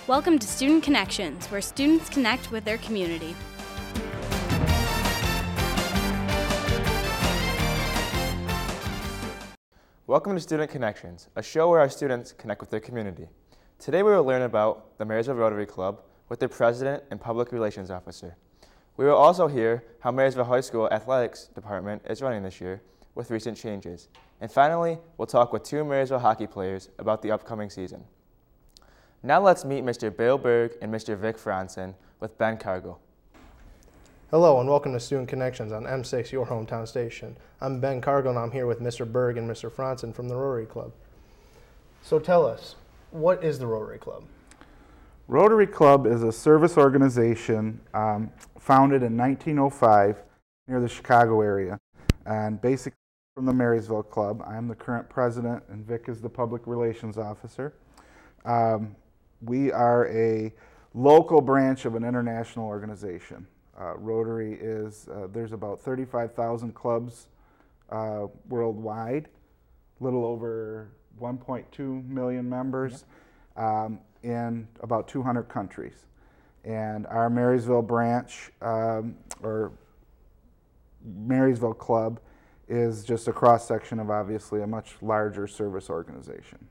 Welcome to Student Connections, where students connect with their community. Welcome to Student Connections, a show where our students connect with their community. Today we will learn about the Marysville Rotary Club with their president and public relations officer. We will also hear how Marysville High School Athletics Department is running this year with recent changes. And finally, we'll talk with two Marysville hockey players about the upcoming season. Now let's meet Mr. Bill Berg and Mr. Vic Franson with Ben Cargill. Hello and welcome to Student Connections on M6, your hometown station. I'm Ben Cargill and I'm here with Mr. Berg and Mr. Franson from the Rotary Club. So tell us, what is the Rotary Club? Rotary Club is a service organization founded in 1905 near the Chicago area, and basically from the Marysville Club. I'm the current president and Vic is the public relations officer. We are a local branch of an international organization. Rotary is, there's about 35,000 clubs worldwide, a little over 1.2 million members in about 200 countries. And our Marysville branch, or Marysville Club, is just a cross-section of obviously a much larger service organization.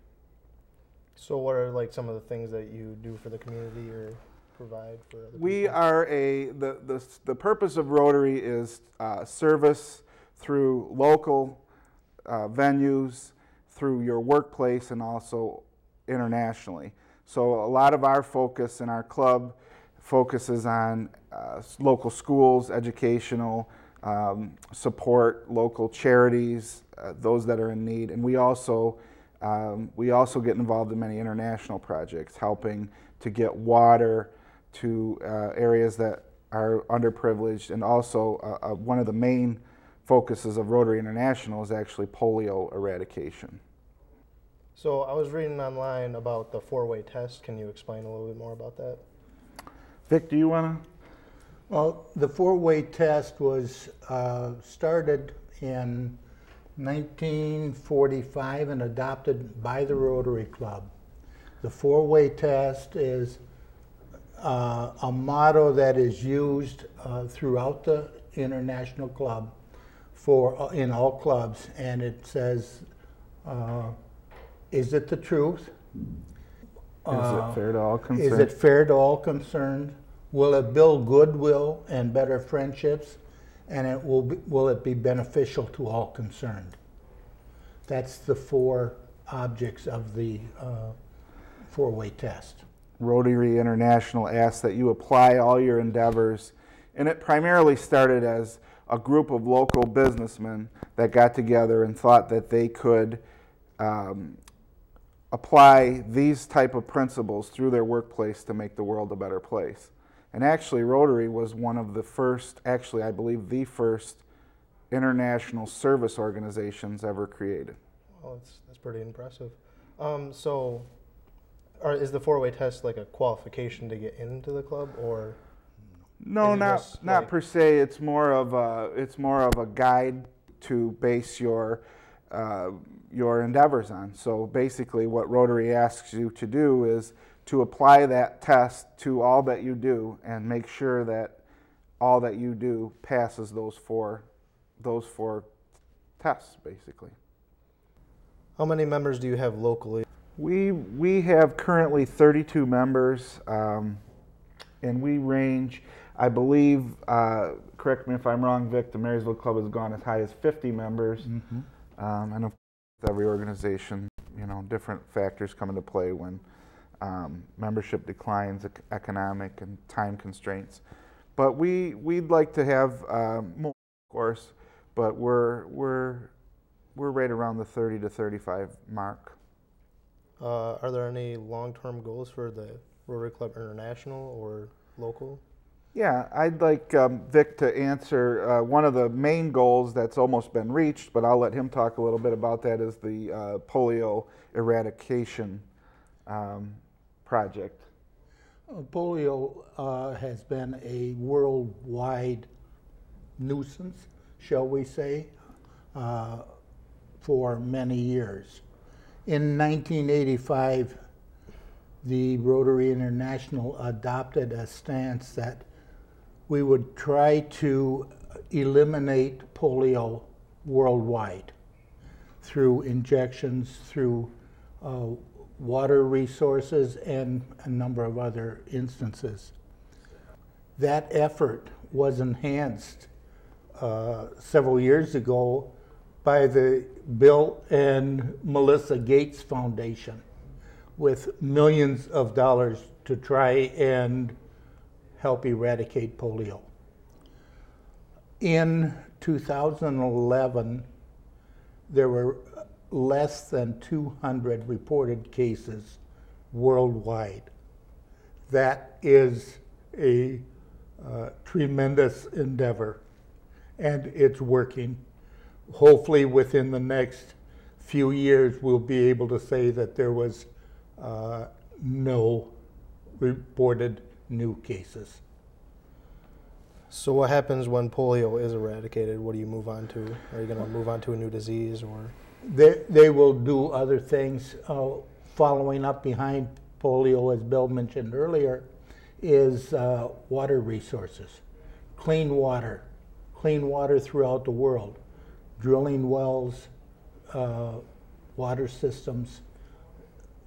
So what are like some of the things that you do for the community or provide for other people? We are the purpose of Rotary is service through local venues, through your workplace, and also internationally. So a lot of our focus in our club focuses on local schools, educational support, local charities, those that are in need, and we also get involved in many international projects, helping to get water to areas that are underprivileged, and also one of the main focuses of Rotary International is actually polio eradication. So I was reading online about the four-way test. Can you explain a little bit more about that? Vic, do you want to? Well, the four-way test was started in 1945 and adopted by the Rotary Club. The four-way test is a motto that is used throughout the international club in all clubs, and it says, is it the truth? Is it fair to all concerned? Is it fair to all concerned? Will it build goodwill and better friendships? And will it be beneficial to all concerned? That's the four objects of the four-way test. Rotary International asks that you apply all your endeavors, and it primarily started as a group of local businessmen that got together and thought that they could apply these type of principles through their workplace to make the world a better place. And actually, Rotary was one of the first, actually I believe the first, international service organizations ever created. Well, that's pretty impressive. Is the four-way test like a qualification to get into the club, or? No, not per se. It's more of a guide to base your endeavors on. So basically, what Rotary asks you to do is to apply that test to all that you do and make sure that all that you do passes those four tests, basically. How many members do you have locally? We have currently 32 members, and we range, I believe, correct me if I'm wrong, Vic, the Marysville Club has gone as high as 50 members. Mm-hmm. And of course, every organization, different factors come into play when membership declines, economic and time constraints. But we'd like to have more, of course, but we're right around the 30 to 35 mark. Are there any long-term goals for the Rotary Club International or local? Yeah, I'd like Vic to answer one of the main goals that's almost been reached, but I'll let him talk a little bit about that, is the polio eradication project. Polio has been a worldwide nuisance, shall we say, for many years. In 1985, the Rotary International adopted a stance that we would try to eliminate polio worldwide through injections, through water resources, and a number of other instances. That effort was enhanced several years ago by the Bill and Melissa Gates Foundation with millions of dollars to try and help eradicate polio. In 2011, there were less than 200 reported cases worldwide. That is a tremendous endeavor, and it's working. Hopefully within the next few years we'll be able to say that there was no reported new cases. So what happens when polio is eradicated? What do you move on to? Are you going to move on to a new disease, or? They will do other things. Following up behind polio, as Bill mentioned earlier, is water resources, clean water throughout the world, drilling wells, water systems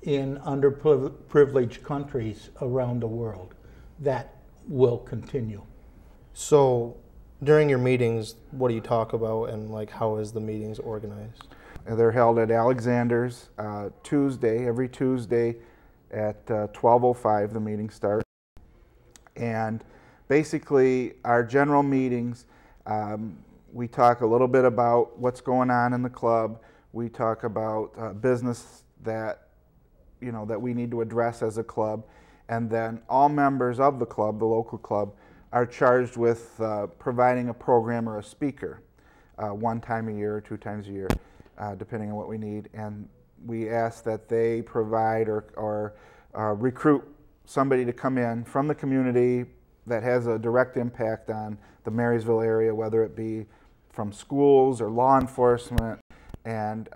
in underprivileged countries around the world. That will continue. So during your meetings, what do you talk about, and like how is the meetings organized? They're held at Alexander's every Tuesday at 12:05 the meetings start. And basically our general meetings, we talk a little bit about what's going on in the club. We talk about business that we need to address as a club. And then all members of the club, the local club, are charged with providing a program or a speaker one time a year or 2 times a year, depending on what we need. And we ask that they provide or recruit somebody to come in from the community that has a direct impact on the Marysville area, whether it be from schools or law enforcement. And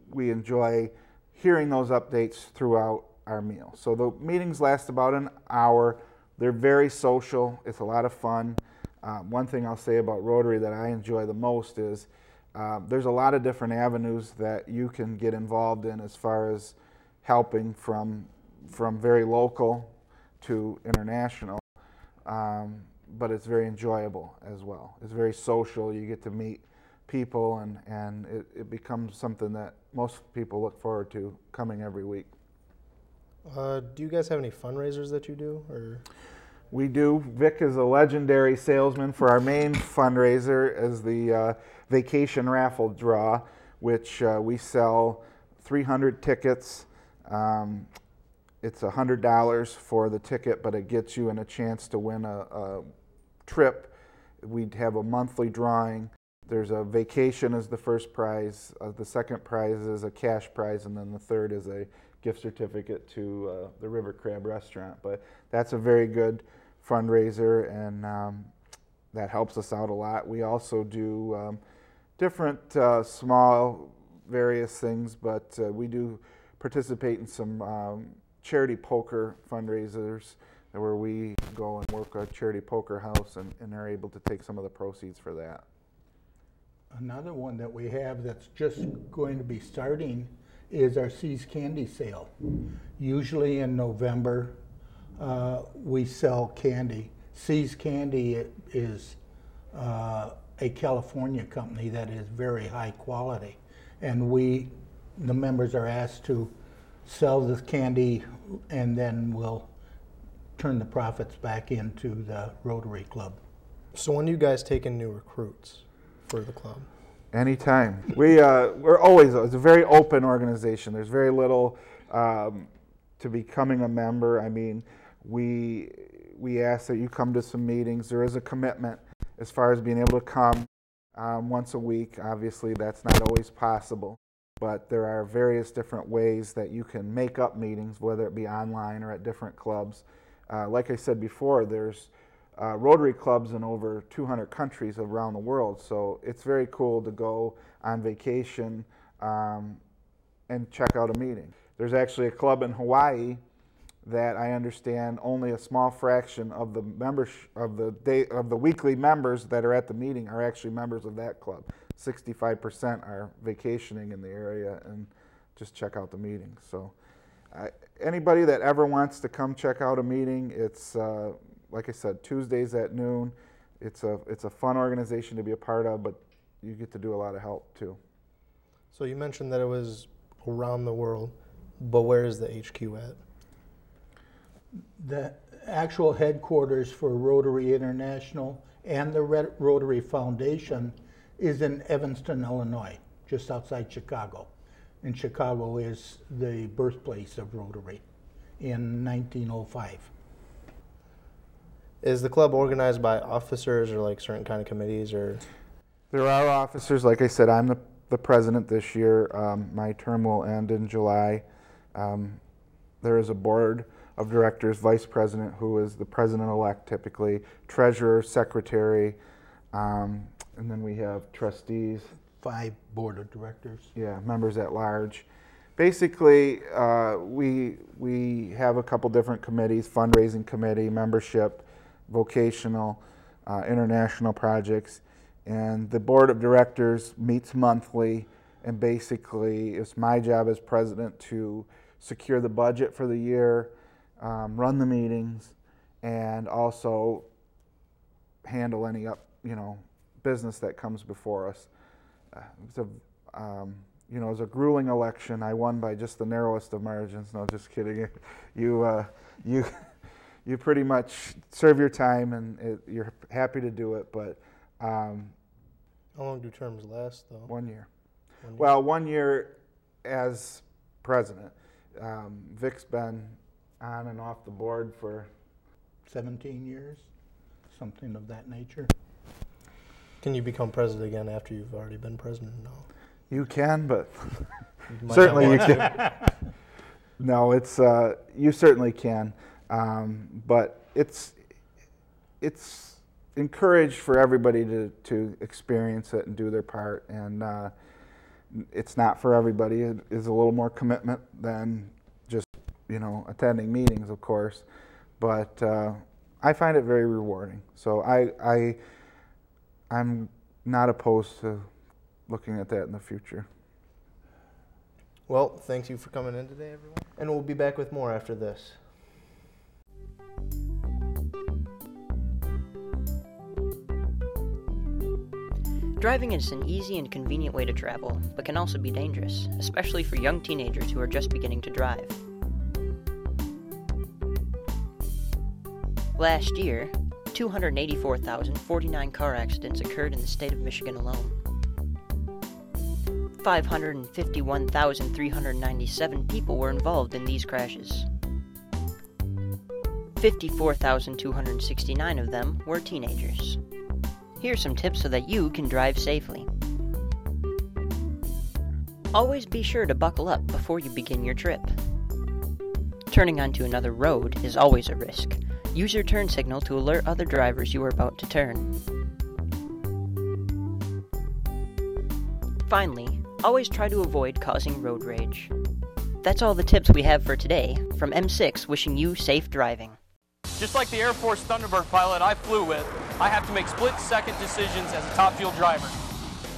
we enjoy hearing those updates throughout our meal. So the meetings last about an hour. They're very social. It's a lot of fun. One thing I'll say about Rotary that I enjoy the most is there's a lot of different avenues that you can get involved in as far as helping from very local to international, but it's very enjoyable as well. It's very social. You get to meet people, and it becomes something that most people look forward to coming every week. Do you guys have any fundraisers that you do, or? We do. Vic is a legendary salesman for our main fundraiser as the vacation raffle draw, which we sell 300 tickets. It's $100 for the ticket, but it gets you in a chance to win a trip. We'd have a monthly drawing. There's a vacation as the first prize. The second prize is a cash prize, and then the third is a gift certificate to the River Crab restaurant. But that's a very good fundraiser, and that helps us out a lot. We also do different small various things, but we do participate in some charity poker fundraisers where we go and work a charity poker house and are able to take some of the proceeds for that. Another one that we have that's just going to be starting is our See's Candy sale. Usually in November, we sell candy. See's Candy is a California company that is very high quality, and the members are asked to sell this candy, and then we'll turn the profits back into the Rotary Club. So when do you guys take in new recruits for the club? Anytime. We're always, it's a very open organization. There's very little to becoming a member. I mean, we ask that you come to some meetings. There is a commitment as far as being able to come once a week. Obviously, that's not always possible, but there are various different ways that you can make up meetings, whether it be online or at different clubs. Like I said before, there's Rotary clubs in over 200 countries around the world, so it's very cool to go on vacation and check out a meeting. There's actually a club in Hawaii that I understand only a small fraction of the members of the weekly members that are at the meeting are actually members of that club. 65% are vacationing in the area and just check out the meeting. So anybody that ever wants to come check out a meeting, it's like I said, Tuesdays at noon. It's a fun organization to be a part of, but you get to do a lot of help too. So you mentioned that it was around the world, but where is the HQ at? The actual headquarters for Rotary International and the Rotary Foundation is in Evanston, Illinois, just outside Chicago. And Chicago is the birthplace of Rotary in 1905. Is the club organized by officers or like certain kind of committees or? There are officers. Like I said, I'm the president this year. My term will end in July. There is a board of directors, vice president, who is the president-elect typically, treasurer, secretary, and then we have trustees. 5 board of directors. Yeah, members at large. Basically, we have a couple different committees: fundraising committee, membership, vocational, international projects, and the board of directors meets monthly. And basically, it's my job as president to secure the budget for the year, run the meetings, and also handle any business that comes before us. It was a grueling election. I won by just the narrowest of margins. No, just kidding. You pretty much serve your time, and you're happy to do it. But how long do terms last, though? 1 year. Well, 1 year as president. Vic's been on and off the board for 17 years, something of that nature. Can you become president again after you've already been president? No. You can, but Certainly you can. No, it's you certainly can, but it's encouraged for everybody to experience it and do their part, and it's not for everybody. It is a little more commitment than just attending meetings, of course, but I find it very rewarding. So I'm not opposed to looking at that in the future. Well, thank you for coming in today, everyone. And we'll be back with more after this. Driving is an easy and convenient way to travel, but can also be dangerous, especially for young teenagers who are just beginning to drive. Last year, 284,049 car accidents occurred in the state of Michigan alone. 551,397 people were involved in these crashes. 54,269 of them were teenagers. Here's some tips so that you can drive safely. Always be sure to buckle up before you begin your trip. Turning onto another road is always a risk. Use your turn signal to alert other drivers you are about to turn. Finally, always try to avoid causing road rage. That's all the tips we have for today. From M6, wishing you safe driving. Just like the Air Force Thunderbird pilot I flew with, I have to make split-second decisions as a top fuel driver.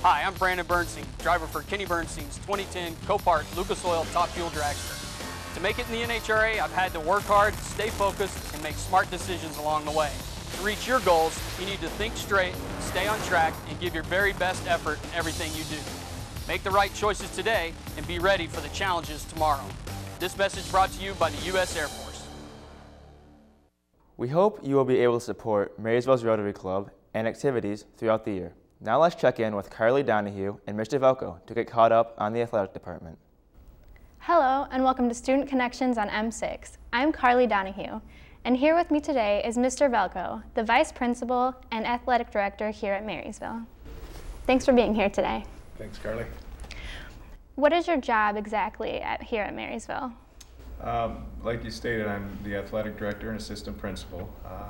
Hi, I'm Brandon Bernstein, driver for Kenny Bernstein's 2010 Copart Lucas Oil Top Fuel Dragster. To make it in the NHRA, I've had to work hard, stay focused, and make smart decisions along the way. To reach your goals, you need to think straight, stay on track, and give your very best effort in everything you do. Make the right choices today and be ready for the challenges tomorrow. This message brought to you by the U.S. Air Force. We hope you will be able to support Marysville's Rotary Club and activities throughout the year. Now let's check in with Carly Donahue and Mr. Velko to get caught up on the athletic department. Hello and welcome to Student Connections on M6. I'm Carly Donahue, and here with me today is Mr. Velko, the Vice Principal and Athletic Director here at Marysville. Thanks for being here today. Thanks, Carly. What is your job exactly here at Marysville? Like you stated, I'm the athletic director and assistant principal.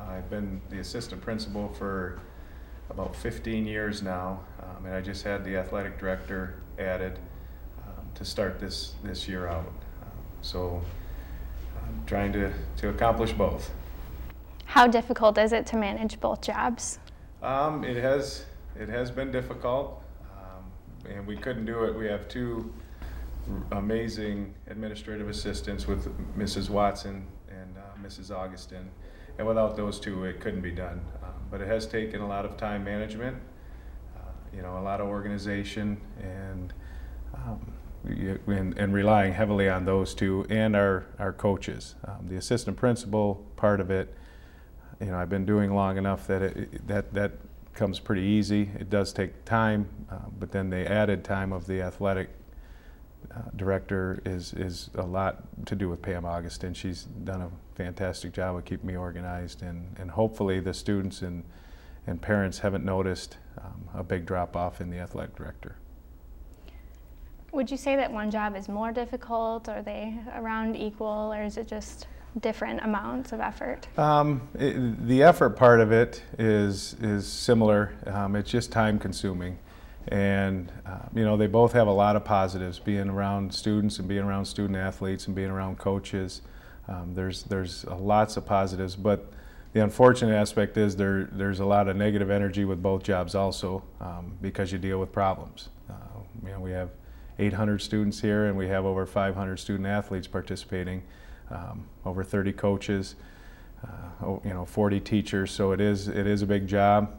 I've been the assistant principal for about 15 years now, and I just had the athletic director added to start this year out. So trying to accomplish both. How difficult is it to manage both jobs? It has been difficult, and we couldn't do it. We have two amazing administrative assistants with Mrs. Watson and Mrs. Augustin, and without those two it couldn't be done. But it has taken a lot of time management, a lot of organization, and relying heavily on those two and our coaches. The assistant principal part of it, I've been doing long enough that that comes pretty easy. It does take time, but then the added time of the athletic director is a lot to do with Pam Augustin. She's done a fantastic job of keeping me organized, and hopefully the students and parents haven't noticed a big drop off in the athletic director. Would you say that one job is more difficult? Are they around equal, or is it just different amounts of effort? The effort part of it is similar. It's just time consuming. And they both have a lot of positives, being around students and being around student athletes and being around coaches. There's lots of positives, but the unfortunate aspect is there's a lot of negative energy with both jobs also, because you deal with problems. We have 800 students here, and we have over 500 student athletes participating, over 30 coaches, 40 teachers. So it is a big job.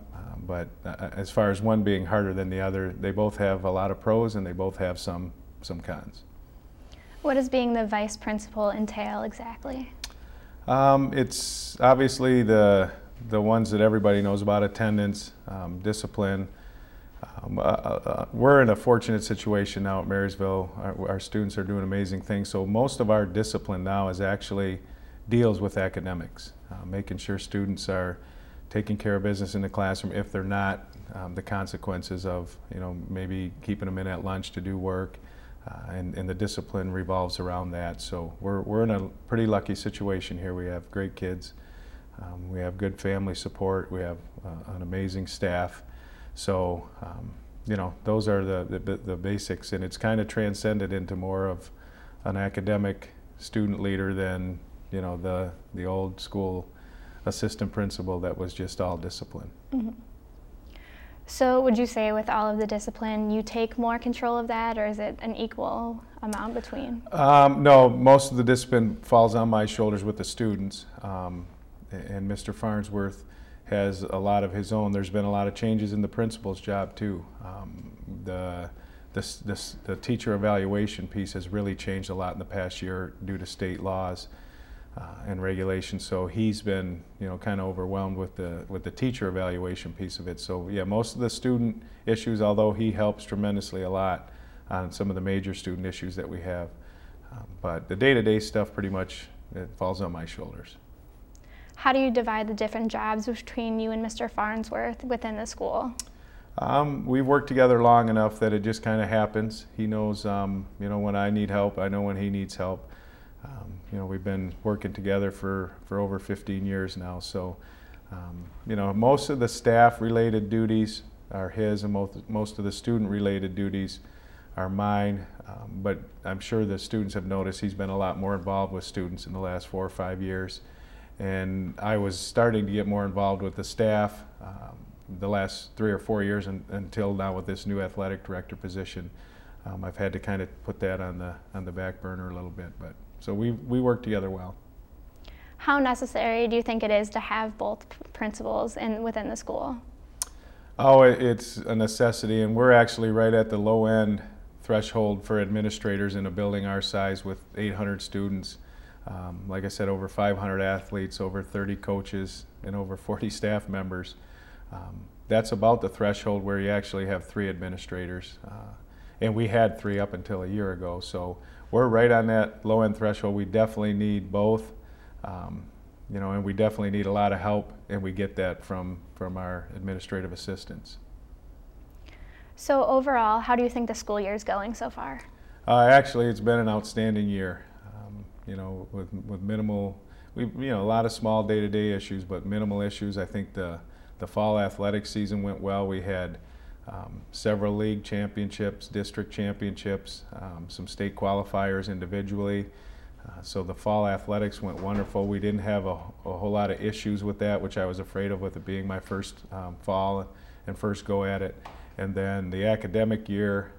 But as far as one being harder than the other, they both have a lot of pros and they both have some cons. What does being the vice principal entail exactly? It's obviously the ones that everybody knows about: attendance, discipline. We're in a fortunate situation now at Marysville. Our students are doing amazing things. So most of our discipline now is actually deals with academics, making sure students are taking care of business in the classroom. If they're not, the consequences of maybe keeping them in at lunch to do work, and the discipline revolves around that. So we're in a pretty lucky situation here. We have great kids, we have good family support, we have an amazing staff. So those are the basics, and it's kind of transcended into more of an academic student leader than the old school assistant principal that was just all discipline. Mm-hmm. So would you say with all of the discipline you take more control of that, or is it an equal amount between? No, most of the discipline falls on my shoulders with the students, and Mr. Farnsworth has a lot of his own. There's been a lot of changes in the principal's job too. The teacher evaluation piece has really changed a lot in the past year due to state laws and regulations. So he's been, kind of overwhelmed with the teacher evaluation piece of it. So yeah, most of the student issues, although he helps tremendously a lot on some of the major student issues that we have, but the day-to-day stuff pretty much it falls on my shoulders. How do you divide the different jobs between you and Mr. Farnsworth within the school? We've worked together long enough that it just kind of happens. He knows, when I need help. I know when he needs help. We've been working together for over 15 years now. So, most of the staff-related duties are his, and most of the student-related duties are mine. But I'm sure the students have noticed he's been a lot more involved with students in the last 4 or 5 years. And I was starting to get more involved with the staff the last 3 or 4 years until now with this new athletic director position. I've had to kind of put that on the back burner a little bit, but so we work together well. How necessary do you think it is to have both principals within the school? Oh, it's a necessity, and we're actually right at the low end threshold for administrators in a building our size with 800 students. Like I said, over 500 athletes, over 30 coaches, and over 40 staff members. That's about the threshold where you actually have 3 administrators. And we had 3 up until a year ago. So we're right on that low-end threshold. We definitely need both, and we definitely need a lot of help, and we get that from our administrative assistants. So overall, how do you think the school year is going so far? Actually, it's been an outstanding year. With minimal, a lot of small day-to-day issues, but minimal issues. I think the fall athletic season went well. We had several league championships, district championships, some state qualifiers individually. So the fall athletics went wonderful. We didn't have a whole lot of issues with that, which I was afraid of with it being my first fall and first go at it. And then the academic year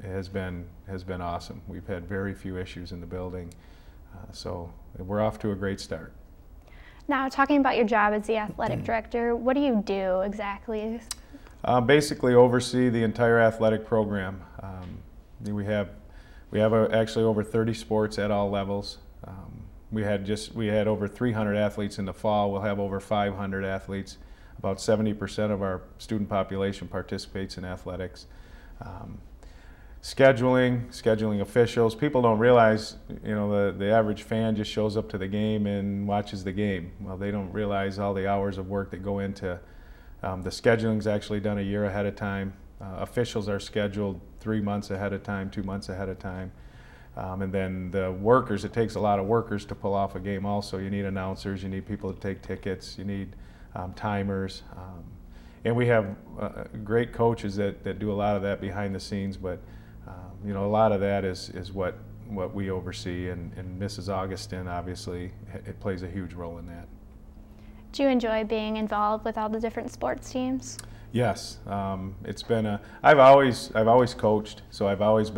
has been awesome. We've had very few issues in the building, so we're off to a great start. Now, talking about your job as the athletic director, what do you do exactly? Basically oversee the entire athletic program. We have actually over 30 sports at all levels. We had over 300 athletes in the fall. We'll have over 500 athletes. About 70% of our student population participates in athletics. Scheduling officials. People don't realize, the average fan just shows up to the game and watches the game. Well, they don't realize all the hours of work that go into the scheduling is actually done a year ahead of time. Officials are scheduled 3 months ahead of time, 2 months ahead of time. And then the workers, it takes a lot of workers to pull off a game also. You need announcers, you need people to take tickets, you need timers. And we have great coaches that do a lot of that behind the scenes, but a lot of that is what we oversee, and Mrs. Augustin, obviously, it plays a huge role in that. Do you enjoy being involved with all the different sports teams? Yes, it's been I've always coached, so I've always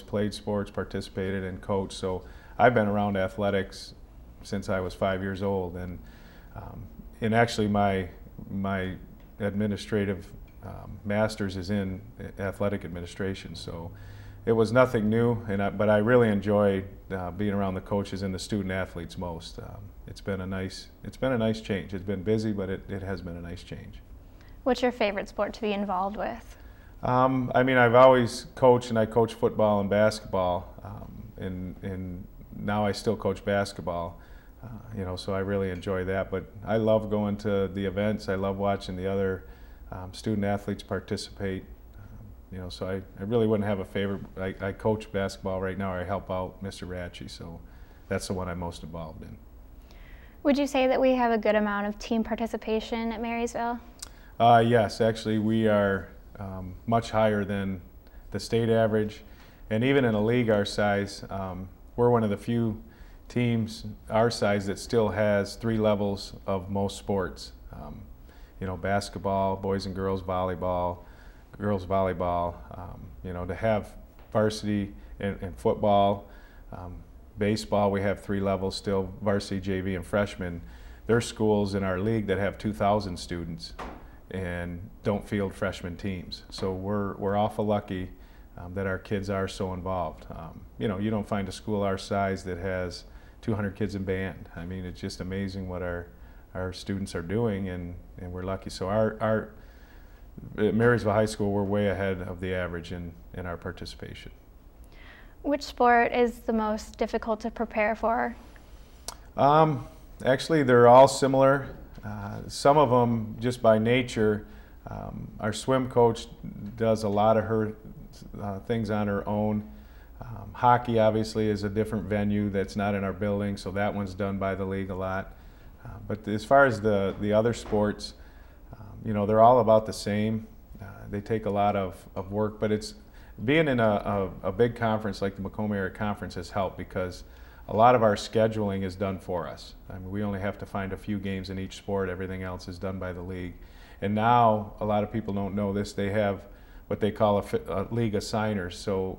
played sports, participated, and coached. So I've been around athletics since I was 5 years old, and actually my administrative master's is in athletic administration. So it was nothing new, but I really enjoyed being around the coaches and the student athletes most. It's been a nice change. It's been busy, but it has been a nice change. What's your favorite sport to be involved with? I've always coached, and I coach football and basketball, and now I still coach basketball. So I really enjoy that. But I love going to the events. I love watching the other student athletes participate. So I really wouldn't have a favorite. I coach basketball right now, or I help out Mr. Ratchie, so that's the one I'm most involved in. Would you say that we have a good amount of team participation at Marysville? Yes, actually we are much higher than the state average, and even in a league our size, we're one of the few teams our size that still has 3 levels of most sports. Basketball, boys and girls volleyball, girls volleyball. To have varsity and football, baseball, we have 3 levels still, varsity, JV, and freshman. There's schools in our league that have 2,000 students and don't field freshman teams. So we're awful lucky that our kids are so involved. You don't find a school our size that has 200 kids in band. It's just amazing what our students are doing, and we're lucky. So at Marysville High School, we're way ahead of the average in our participation. Which sport is the most difficult to prepare for? Actually, they're all similar. Some of them, just by nature, our swim coach does a lot of her things on her own. Hockey, obviously, is a different venue that's not in our building, so that one's done by the league a lot. But as far as the other sports, they're all about the same. They take a lot of work, but it's being in a big conference like the Macomb Area Conference has helped, because a lot of our scheduling is done for us. We only have to find a few games in each sport. Everything else is done by the league. And now, a lot of people don't know this, they have what they call a league assigners. So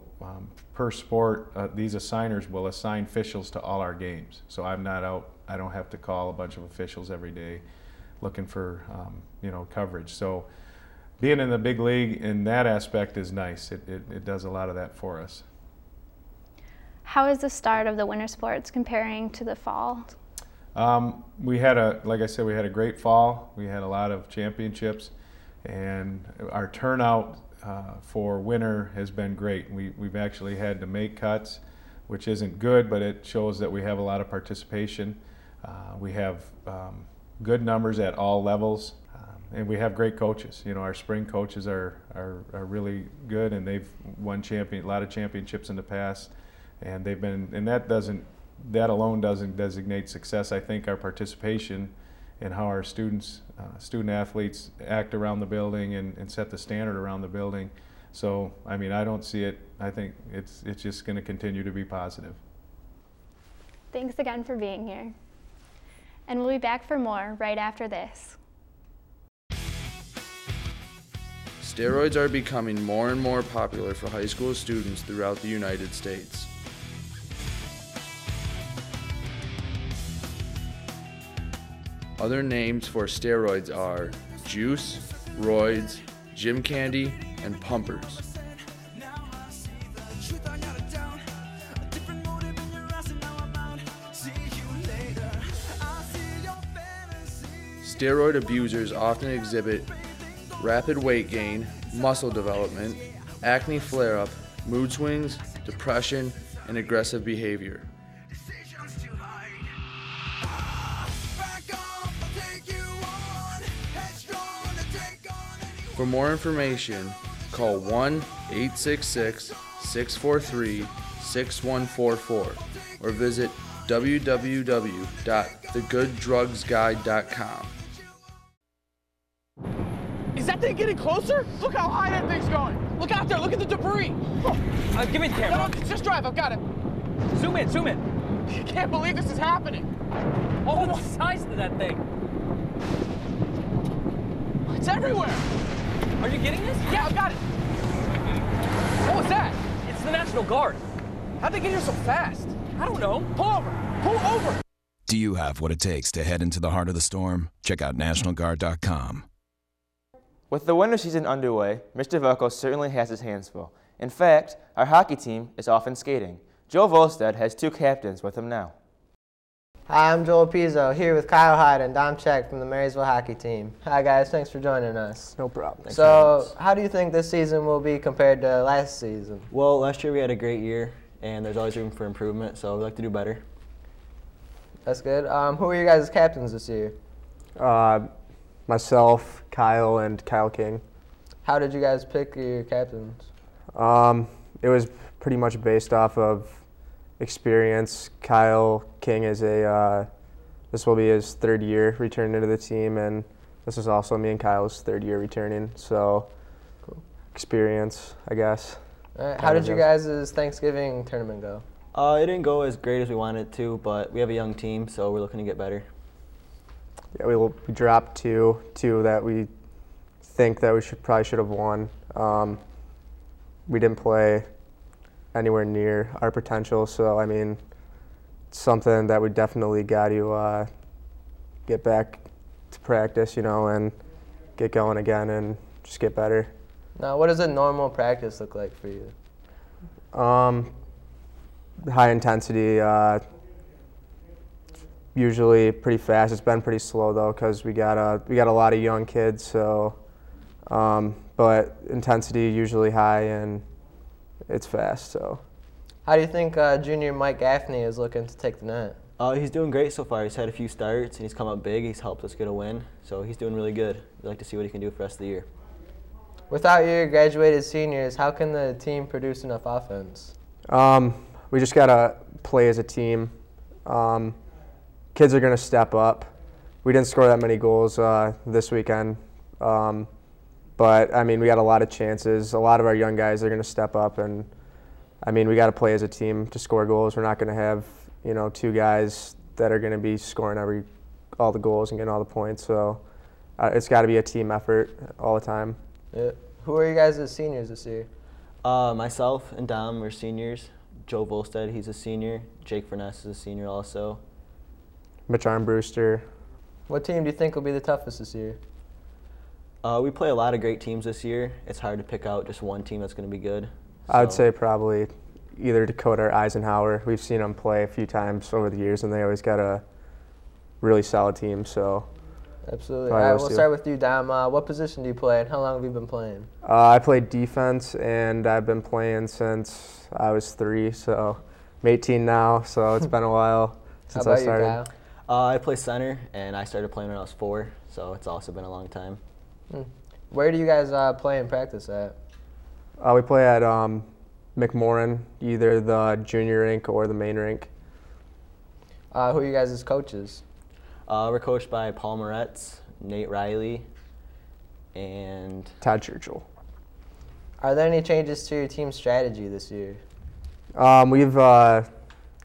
per sport, these assigners will assign officials to all our games. So I'm not out, I don't have to call a bunch of officials every day looking for coverage. So being in the big league in that aspect is nice. It does a lot of that for us. How is the start of the winter sports comparing to the fall? We had like I said, we had a great fall. We had a lot of championships, and our turnout for winter has been great. We've actually had to make cuts, which isn't good, but it shows that we have a lot of participation. We have good numbers at all levels, and we have great coaches. Our spring coaches are really good, and they've won a lot of championships in the past. And they've been, and that alone doesn't designate success. I think our participation and how our student athletes act around the building and set the standard around the building So, I mean, I don't see it. I think it's just going to continue to be positive. Thanks again for being here. And we'll be back for more right after this. Steroids are becoming more and more popular for high school students throughout the United States. Other names for steroids are juice, roids, gym candy, and pumpers. Steroid abusers often exhibit rapid weight gain, muscle development, acne flare-up, mood swings, depression, and aggressive behavior. For more information, call 1-866-643-6144 or visit www.thegooddrugsguide.com. Is that thing getting closer? Look how high that thing's going. Look out there, look at the debris. Give me the camera. No, just drive, I've got it. Zoom in, zoom in. I can't believe this is happening. Oh, the size of that thing. It's everywhere. Are you getting this? Yeah, I've got it. What was that? It's the National Guard. How'd they get here so fast? I don't know. Pull over, pull over. Do you have what it takes to head into the heart of the storm? Check out NationalGuard.com. With the winter season underway, Mr. Velko certainly has his hands full. In fact, our hockey team is often skating. Joe Volstead has two captains with him now. Hi, I'm Joel Pizzo, here with Kyle Hyde and Dom Check from the Marysville Hockey team. Hi guys, thanks for joining us. No problem. So, how do you think this season will be compared to last season? Well, last year we had a great year, and there's always room for improvement, so we'd like to do better. That's good. Who are you guys' captains this year? Myself, Kyle, and Kyle King. How did you guys pick your captains? It was pretty much based off of experience. Kyle King is this will be his third year returning to the team, and this is also me and Kyle's third year returning. So, experience, I guess. All right. How did you guys' Thanksgiving tournament go? It didn't go as great as we wanted it to, but we have a young team, so we're looking to get better. Yeah, we dropped two that we think that we probably should have won. We didn't play anywhere near our potential, so I mean, it's something that we definitely got to get back to practice, and get going again and just get better. Now, what does a normal practice look like for you? High intensity, usually pretty fast. It's been pretty slow though, because we got a lot of young kids. So, but intensity usually high and it's fast. So, how do you think junior Mike Gaffney is looking to take the net? He's doing great so far. He's had a few starts and he's come up big. He's helped us get a win, so he's doing really good. We'd like to see what he can do for the rest of the year. Without your graduated seniors, how can the team produce enough offense? We just gotta play as a team. Kids are gonna step up. We didn't score that many goals this weekend, but I mean, we got a lot of chances. A lot of our young guys are gonna step up, and I mean, we gotta play as a team to score goals. We're not gonna have two guys that are gonna be scoring all the goals and getting all the points. So it's got to be a team effort all the time. Yeah. Who are you guys as seniors this year? Myself and Dom are seniors. Joe Volstead, he's a senior. Jake Furness is a senior also. Mitch Armbruster. What team do you think will be the toughest this year? We play a lot of great teams this year. It's hard to pick out just one team that's going to be good. I would say probably either Dakota or Eisenhower. We've seen them play a few times over the years, and they always got a really solid team. So. Absolutely. All right, we'll start with you, Dom. What position do you play, and how long have you been playing? I played defense, and I've been playing since I was 3, so I'm 18 now, so it's been a while since I started. How about you, Kyle? I play center, and I started playing when I was 4, so it's also been a long time. Where do you guys play and practice at? We play at McMorran, either the junior rink or the main rink. Who are you guys as coaches? We're coached by Paul Moretz, Nate Riley, and Todd Churchill. Are there any changes to your team's strategy this year? We've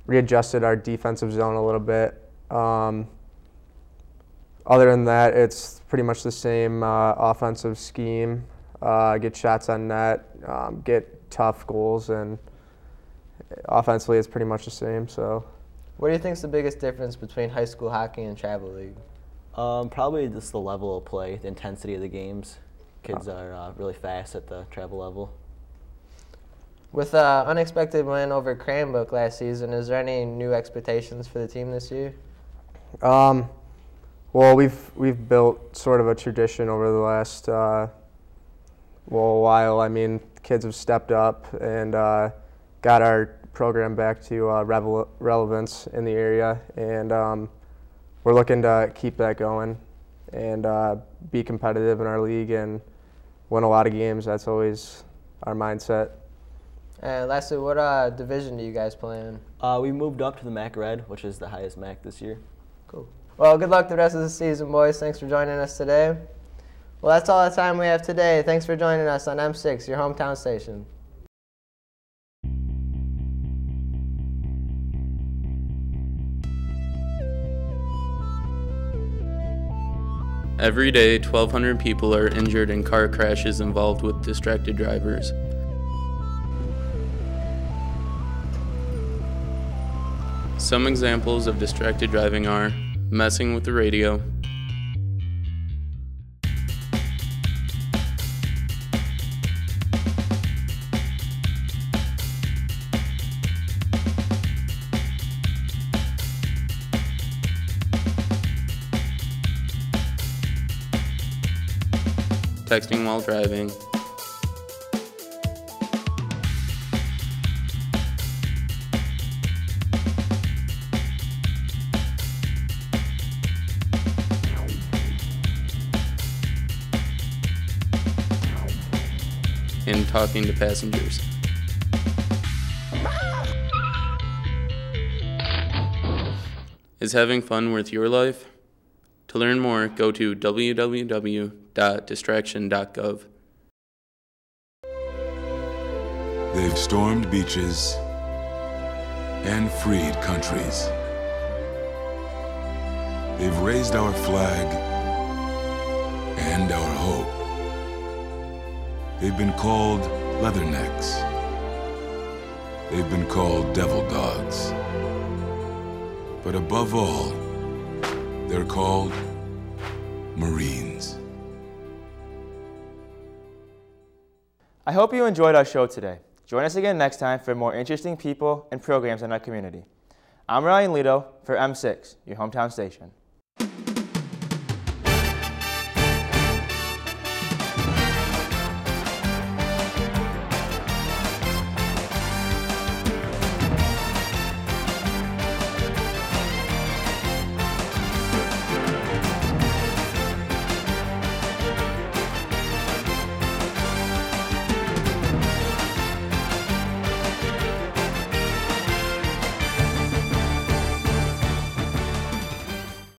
readjusted our defensive zone a little bit. Other than that, it's pretty much the same offensive scheme. Get shots on net, get tough goals, and offensively it's pretty much the same. So, what do you think is the biggest difference between high school hockey and travel league? Probably just the level of play, the intensity of the games. Kids are really fast at the travel level. With an unexpected win over Cranbrook last season, is there any new expectations for the team this year? Well, we've built sort of a tradition over the last while. I mean, kids have stepped up and got our program back to relevance in the area, and we're looking to keep that going and be competitive in our league and win a lot of games. That's always our mindset. And lastly, what division do you guys play in? We moved up to the MAC Red, which is the highest MAC this year. Cool. Well, good luck the rest of the season, boys. Thanks for joining us today. Well, that's all the time we have today. Thanks for joining us on M6, your hometown station. Every day, 1,200 people are injured in car crashes involved with distracted drivers. Some examples of distracted driving are messing with the radio, texting while driving, and talking to passengers. Is having fun worth your life? To learn more, go to www.distraction.gov. They've stormed beaches and freed countries. They've raised our flag and our hope. They've been called leathernecks. They've been called devil dogs. But above all, they're called Marines. I hope you enjoyed our show today. Join us again next time for more interesting people and programs in our community. I'm Ryan Lito for M6, your hometown station.